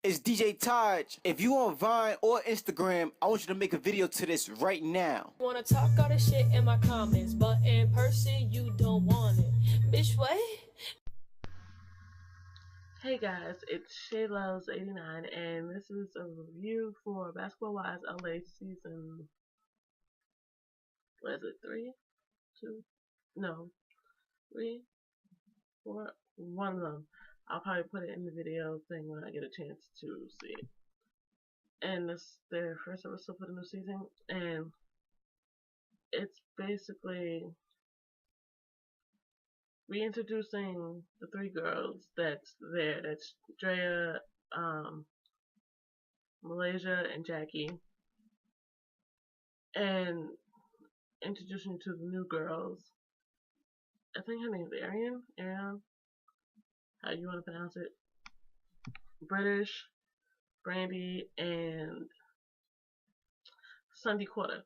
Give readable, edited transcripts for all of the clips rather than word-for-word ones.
It's DJ Taj. If you on Vine or Instagram, I want you to make a video to this right now. Wanna talk all this shit in my comments, but in person you don't want it. Bitch, what? Hey guys, it's ShayLoves89 and this is a review for Basketball Wives LA season, what is it, 3? 2? No, 3? 4? One of them. I'll probably put it in the video thing when I get a chance to see it. And this is their first episode for the new season, and it's basically reintroducing the three girls that's there. That's Drea, Malaysia, and Jackie, and introducing you to the new girls. I think her name's Ariane, how you want to pronounce it. British, Brandy, and Sunday Quarter.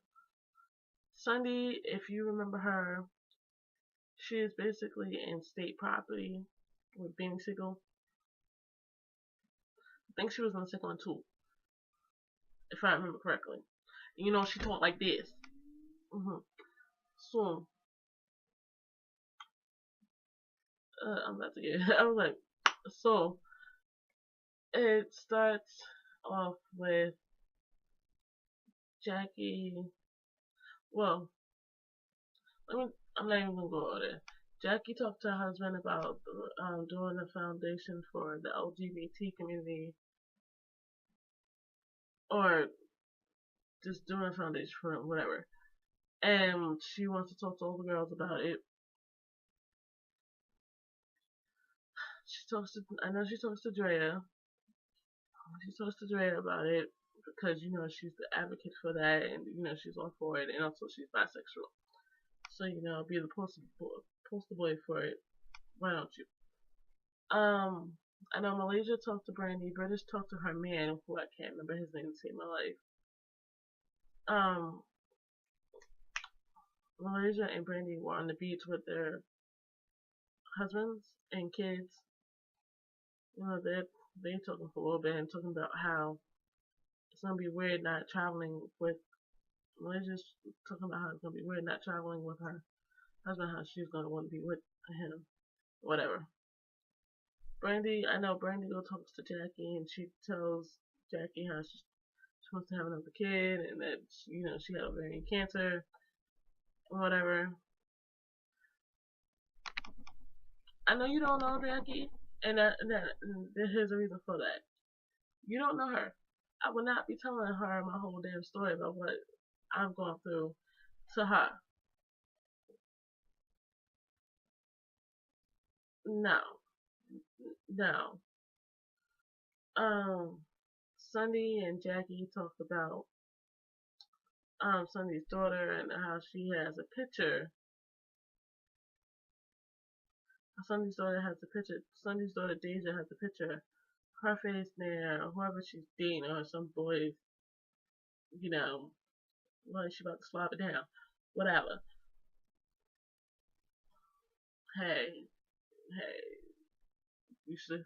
Sunday, if you remember her, she is basically in State Property with Beanie Sigel. I think she was in the second one too, if I remember correctly. You know, she talked like this. So, I'm about to get. I was like, so it starts off with Jackie. Well, I'm not even gonna go over there. Jackie talked to her husband about doing a foundation for the LGBT community, or just doing a foundation for it, whatever. And she wants to talk to all the girls about it. I know she talks to Drea. She talks to Drea about it because, you know, she's the advocate for that, and, you know, she's all for it, and also she's bisexual. So, you know, be the poster boy for it. Why don't you? I know Malaysia talked to Brandy. British talked to her man, who I can't remember his name to save my life. Malaysia and Brandy were on the beach with their husbands and kids. You know, they talking for a little bit and talking about how it's gonna be weird not traveling with. Malaysia's talking about how it's gonna be weird not traveling with her husband, how she's gonna want to be with him, whatever. Brandy, I know Brandy go talks to Jackie and she tells Jackie how she wants to have another kid and that, you know, she had ovarian cancer, whatever. I know you don't know Jackie, and here's a reason for that. You don't know her. I would not be telling her my whole damn story about what I'm going through to her. No. No. Sunday and Jackie talked about Sunday's daughter and how she has a picture. Sunday's daughter has a picture. Sunday's daughter Deja has a picture. Her face there, whoever she's dating, or some boy, you know, like she about to slap it down, whatever. Hey, you should,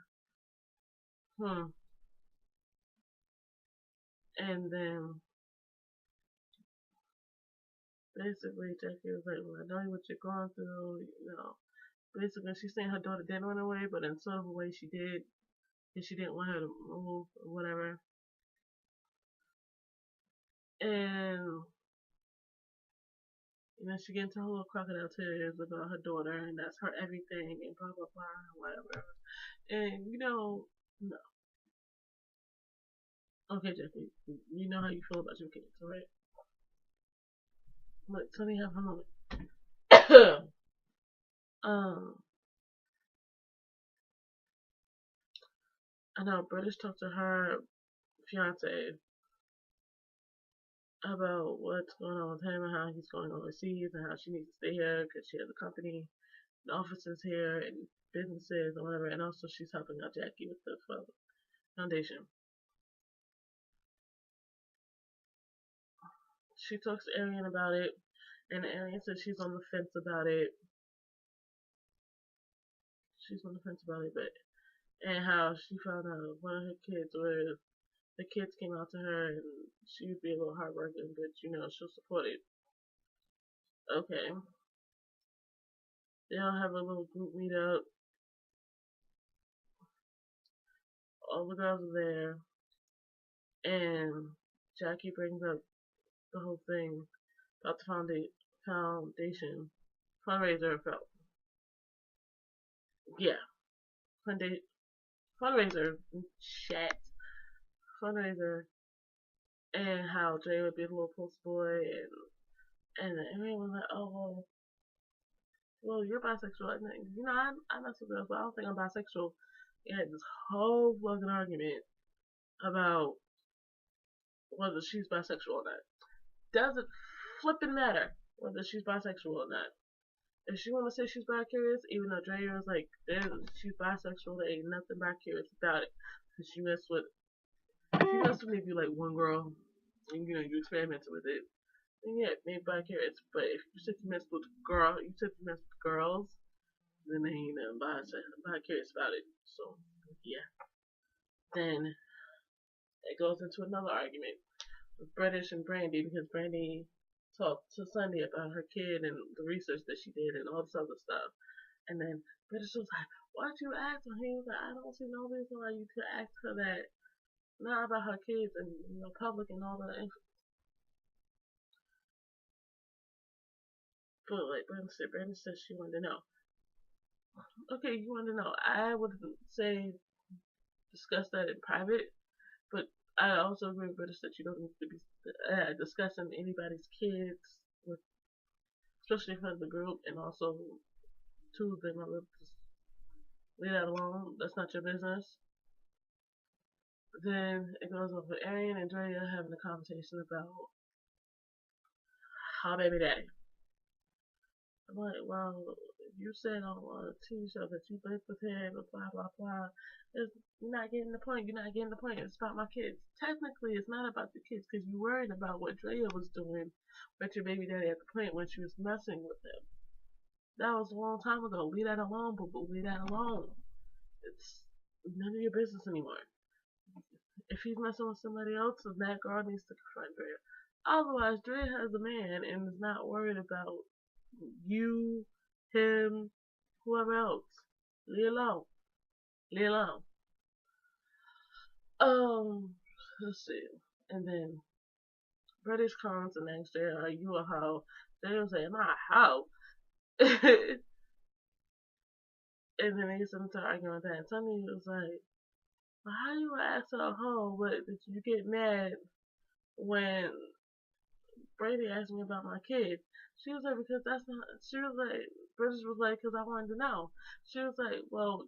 And then basically Jackie was like, well, I know what you're going through, you know. Basically, she's saying her daughter didn't run away, but in sort of a way she did, and she didn't want her to move or whatever. And you know, she gets into her little crocodile tears about her daughter, and that's her everything, and blah blah blah, whatever. And you know, no. Okay, Jackie, you know how you feel about your kids, alright? Look, Tony have her moment. I know British talked to her fiance about what's going on with him and how he's going overseas and how she needs to stay here because she has a company, and offices here, and businesses and whatever. And also she's helping out Jackie with the foundation. She talks to Ariane about it, and Ariane says she's on the fence about it. She's on the fence about it, but and how she found out one of her kids was the kids came out to her and she would be a little heartbroken, but she'll support it. Okay. They'll have a little group meet up. All the girls are there, and Jackie brings up the whole thing about the foundation fundraiser. Yeah, fundraiser chat fundraiser, and how Jay would be the little poster boy, and everyone was like, oh well, you're bisexual. And I mess with girls, but I don't think I'm bisexual. They had this whole fucking argument about whether she's bisexual or not. Doesn't flipping matter whether she's bisexual or not. If she wanna say she's bi-curious, even though Drea was like, she's bisexual, there ain't nothing bi-curious about it. Cause she messed with maybe like one girl, and you experimented with it. And yeah, maybe bi-curious. But if you said you messed with girls, then there ain't nothing bi-curious about it. So yeah. Then it goes into another argument with British and Brandy, because Brandy talked to Sunday about her kid and the research that she did and all this other stuff. And then British was like, why'd you ask her? He was like, I don't see no reason why you could ask her that. Not about her kids and public and all that. But like Brandon said she wanted to know. Okay, you want to know. I would say discuss that in private, but I also agree with British that you don't need to be discussing anybody's kids, with, especially in front of the group, and also two of them. I love to leave that alone. That's not your business. Then it goes over Arian and Drea having a conversation about how baby daddy. I'm like, well, you said on a TV show that you lived with him and blah blah blah. You're not getting the point. You're not getting the point. It's about my kids. Technically, it's not about the kids because you worried about what Drea was doing with your baby daddy at the point when she was messing with him. That was a long time ago. Leave that alone, boo boo. Leave that alone. It's none of your business anymore. If he's messing with somebody else, then that girl needs to confront Drea. Otherwise, Drea has a man and is not worried about you, him, whoever else. Leave alone. Leave alone. Let's see. And then British comes and asks Drea, are you a hoe? Drea will say, am I a hoe? And then they get into arguing with that. And Sunny was like, well, how you ask her a hoe, but did you get mad when Brady asked me about my kid? She was like, because that's not, she was like, British was like, because I wanted to know. She was like, well,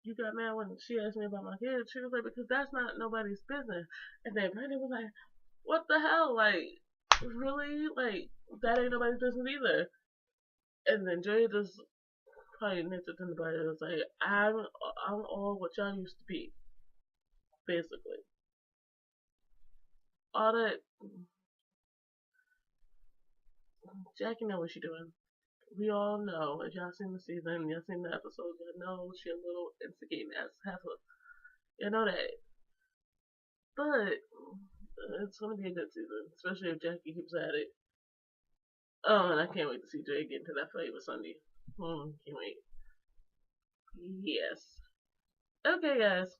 you got mad when she asked me about my kid. She was like, because that's not nobody's business. And then Brady was like, what the hell? Like, really? Like, that ain't nobody's business either. And then Drea just probably nipped it in the bud. It was like, I'm all what y'all used to be. Basically. All that. Jackie know what she doing. We all know, if y'all seen the season, y'all seen the episodes, y'all know she a little instigating as heifer. You know that. But it's gonna be a good season, especially if Jackie keeps at it. Oh, and I can't wait to see Drea get into that fight with Sunday. Can't wait. Yes. Okay, guys.